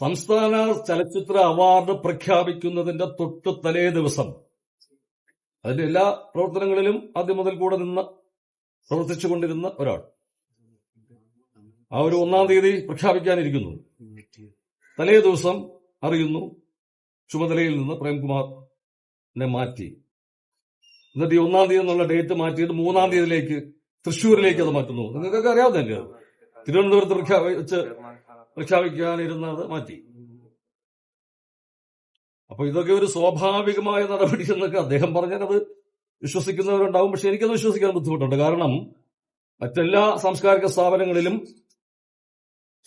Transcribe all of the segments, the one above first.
സംസ്ഥാന ചലച്ചിത്ര അവാർഡ് പ്രഖ്യാപിക്കുന്നതിന്റെ തൊട്ടു തലേ ദിവസം അതിന്റെ എല്ലാ പ്രവർത്തനങ്ങളിലും ആദ്യം മുതൽ കൂടെ നിന്ന് പ്രവർത്തിച്ചുകൊണ്ടിരുന്ന ഒരാൾ ആ ഒരു 1-ാം തീയതി പ്രഖ്യാപിക്കാനിരിക്കുന്നു. തലേ ദിവസം അറിയുന്നു ചുമതലയിൽ നിന്ന് പ്രേംകുമാറിനെ മാറ്റി. എന്നിട്ട് ഈ 1-ാം തീയതി എന്നുള്ള ഡേറ്റ് മാറ്റിയിട്ട് 3-ാം തീയതിയിലേക്ക് തൃശ്ശൂരിലേക്ക് അത് മാറ്റുന്നു. നിങ്ങൾക്കൊക്കെ അറിയാവുന്നതല്ലേ? തിരുവനന്തപുരത്ത് പ്രഖ്യാപിക്കാനിരുന്നത് മാറ്റി. അപ്പൊ ഇതൊക്കെ ഒരു സ്വാഭാവികമായ നടപടി എന്നൊക്കെ അദ്ദേഹം പറഞ്ഞാൽ അത് വിശ്വസിക്കുന്നവരുണ്ടാവും. പക്ഷെ എനിക്കത് വിശ്വസിക്കാൻ ബുദ്ധിമുട്ടുണ്ട്. കാരണം മറ്റെല്ലാ സാംസ്കാരിക സ്ഥാപനങ്ങളിലും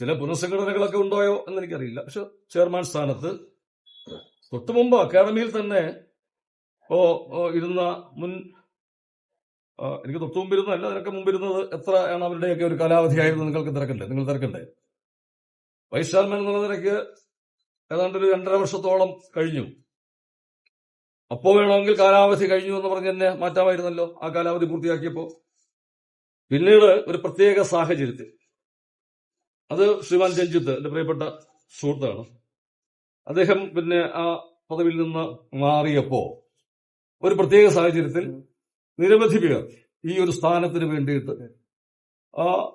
ചില പുനഃസംഘടനകളൊക്കെ ഉണ്ടോയോ എന്നെനിക്കറിയില്ല. പക്ഷെ ചെയർമാൻ സ്ഥാനത്ത് തൊട്ടു മുമ്പ് അക്കാദമിയിൽ തന്നെ ഇരുന്ന മുൻ എനിക്ക് തൊട്ടു മുമ്പിരുന്നല്ല, അതിനൊക്കെ മുമ്പിരുന്നത് എത്രയാണ് അവരുടെയൊക്കെ ഒരു കാലാവധിയായിരുന്നു നിങ്ങൾ തിരക്കണ്ടേ. വൈസ് ചെയർമാൻ എന്നുള്ള നിലയ്ക്ക് ഏതാണ്ട് ഒരു 2.5 വർഷത്തോളം കഴിഞ്ഞു. അപ്പോ വേണമെങ്കിൽ കാലാവധി കഴിഞ്ഞു എന്ന് പറഞ്ഞ് തന്നെ മാറ്റാമായിരുന്നല്ലോ ആ കാലാവധി പൂർത്തിയാക്കിയപ്പോ. പിന്നീട് ഒരു പ്രത്യേക സാഹചര്യത്തിൽ അത് ശ്രീമാൻ രഞ്ജിത്ത്, എന്റെ പ്രിയപ്പെട്ട സുഹൃത്താണ്, അദ്ദേഹം പിന്നെ ആ പദവിയിൽ നിന്ന് മാറിയപ്പോ ഒരു പ്രത്യേക സാഹചര്യത്തിൽ നിരവധി പേർ ഈ ഒരു സ്ഥാനത്തിന് വേണ്ടിയിട്ട്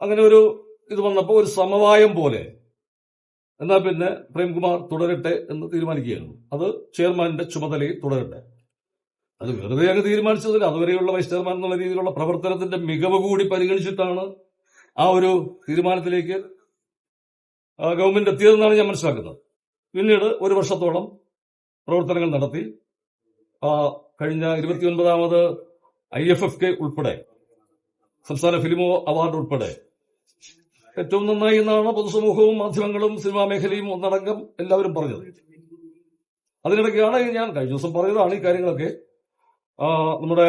അങ്ങനെ ഒരു ഇത് വന്നപ്പോ ഒരു സമവായം പോലെ എന്നാൽ പിന്നെ പ്രേംകുമാർ തുടരട്ടെ എന്ന് തീരുമാനിക്കുകയാണ്. അത് ചെയർമാന്റെ ചുമതലയിൽ തുടരട്ടെ. അത് വെറുതെ അങ്ങ് തീരുമാനിച്ചതില്ല. അതുവരെയുള്ള വൈസ് ചെയർമാൻ എന്നുള്ള രീതിയിലുള്ള പ്രവർത്തനത്തിന്റെ മികവ് കൂടി പരിഗണിച്ചിട്ടാണ് ആ ഒരു തീരുമാനത്തിലേക്ക് ഗവൺമെന്റ് എത്തിയതെന്നാണ് ഞാൻ മനസ്സിലാക്കുന്നത്. പിന്നീട് 1 വർഷത്തോളം പ്രവർത്തനങ്ങൾ നടത്തി. കഴിഞ്ഞ 29ാമത് IFFK ഉൾപ്പെടെ സംസ്ഥാന ഫിലിം അവാർഡ് ഉൾപ്പെടെ ഏറ്റവും നന്നായി എന്നാണ് പൊതുസമൂഹവും മാധ്യമങ്ങളും സിനിമാ മേഖലയും ഒന്നടങ്കം എല്ലാവരും പറഞ്ഞത്. അതിനിടയ്ക്കാണ് ഞാൻ കഴിഞ്ഞ ദിവസം പറഞ്ഞതാണ് ഈ കാര്യങ്ങളൊക്കെ. നമ്മുടെ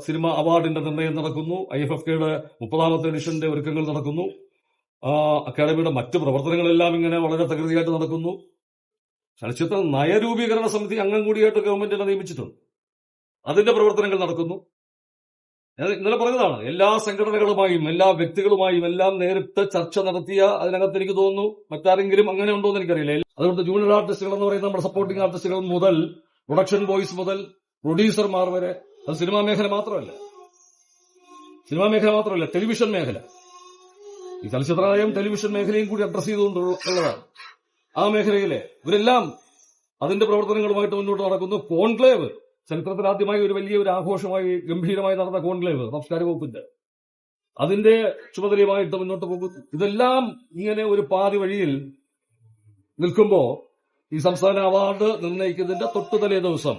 സിനിമ അവാർഡിന്റെ നിർണയം നടക്കുന്നു. IFFKയുടെ 30ാമത്തെ എഡിഷന്റെ ഒരുക്കങ്ങൾ നടക്കുന്നു. അക്കാദമിയുടെ മറ്റ് പ്രവർത്തനങ്ങളെല്ലാം ഇങ്ങനെ വളരെ തകൃതിയായിട്ട് നടക്കുന്നു. ചലച്ചിത്ര നയരൂപീകരണ സമിതി അംഗം കൂടിയായിട്ട് ഗവൺമെന്റിനെ നിയമിച്ചിട്ടുണ്ട്. അതിന്റെ പ്രവർത്തനങ്ങൾ നടക്കുന്നു. ഞാൻ ഇന്നലെ പറഞ്ഞതാണ്, എല്ലാ സംഘടനകളുമായും എല്ലാ വ്യക്തികളുമായും എല്ലാം നേരിട്ട് ചർച്ച നടത്തിയ അതിനകത്ത് എനിക്ക് തോന്നുന്നു മറ്റാരെങ്കിലും അങ്ങനെ ഉണ്ടോ എന്ന് എനിക്കറിയില്ല. അതുകൊണ്ട് ജൂനിയർ ആർട്ടിസ്റ്റുകൾ എന്ന് പറയുന്ന നമ്മുടെ സപ്പോർട്ടിംഗ് ആർട്ടിസ്റ്റുകൾ മുതൽ പ്രൊഡക്ഷൻ ബോയ്സ് മുതൽ പ്രൊഡ്യൂസർമാർ വരെ, അത് സിനിമാ മേഖല മാത്രമല്ല, ടെലിവിഷൻ മേഖല, ഈ ചലച്ചിത്ര നയം ടെലിവിഷൻ മേഖലയും കൂടി അഡ്രസ് ചെയ്തുകൊണ്ടുള്ളതാണ്. ആ മേഖലയിലെ ഇവരെല്ലാം അതിന്റെ പ്രവർത്തനങ്ങളുമായിട്ട് മുന്നോട്ട് നടക്കുന്നു. കോൺക്ലേവ്, ചരിത്രത്തിൽ ആദ്യമായി ഒരു വലിയ ഒരു ആഘോഷമായി ഗംഭീരമായി നടന്ന കോൺക്ലേവ് സാംസ്കാരിക വകുപ്പിന്റെ, അതിന്റെ ചുമതലയുമായിട്ട് മുന്നോട്ട് പോകുന്നു. ഇതെല്ലാം ഇങ്ങനെ ഒരു പാതി വഴിയിൽ നിൽക്കുമ്പോ ഈ സംസ്ഥാന അവാർഡ് നിർണ്ണയിക്കുന്നതിന്റെ തൊട്ടുതലേ ദിവസം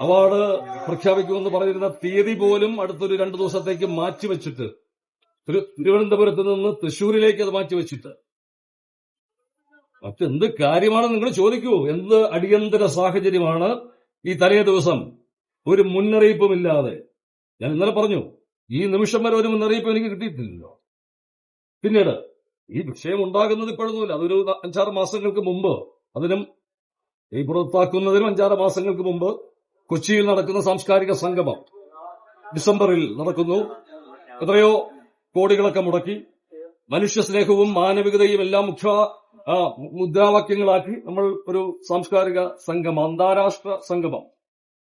അവാർഡ് പ്രഖ്യാപിക്കുമെന്ന് പറഞ്ഞിരുന്ന തീയതി പോലും അടുത്തൊരു 2 ദിവസത്തേക്ക് മാറ്റിവെച്ചിട്ട്, തിരുവനന്തപുരത്ത് നിന്ന് തൃശ്ശൂരിലേക്ക് അത് മാറ്റിവെച്ചിട്ട് മറ്റെന്ത് കാര്യമാണ് നിങ്ങൾ ചോദിക്കൂ? എന്ത് അടിയന്തര സാഹചര്യമാണ് ഈ തലേ ദിവസം ഒരു മുന്നറിയിപ്പുമില്ലാതെ? ഞാൻ ഇന്നലെ പറഞ്ഞു, ഈ നിമിഷം വരെ ഒരു മുന്നറിയിപ്പ് എനിക്ക് കിട്ടിയിട്ടില്ലല്ലോ. പിന്നീട് ഈ വിഷയം ഉണ്ടാകുന്നത് ഇപ്പോഴൊന്നുമില്ല, അതൊരു 5-6 മാസങ്ങൾക്ക് മുമ്പ്, അതിനും ഈ പുറത്താക്കുന്നതിനും 5-6 മാസങ്ങൾക്ക് മുമ്പ് കൊച്ചിയിൽ നടക്കുന്ന സാംസ്കാരിക സംഗമം ഡിസംബറിൽ നടക്കുന്നു. എത്രയോ കോടികളൊക്കെ മുടക്കി മനുഷ്യ സ്നേഹവും മാനവികതയും എല്ലാം മുദ്രാവാക്യങ്ങളാക്കി നമ്മൾ ഒരു സാംസ്കാരിക സംഗമം, അന്താരാഷ്ട്ര സംഗമം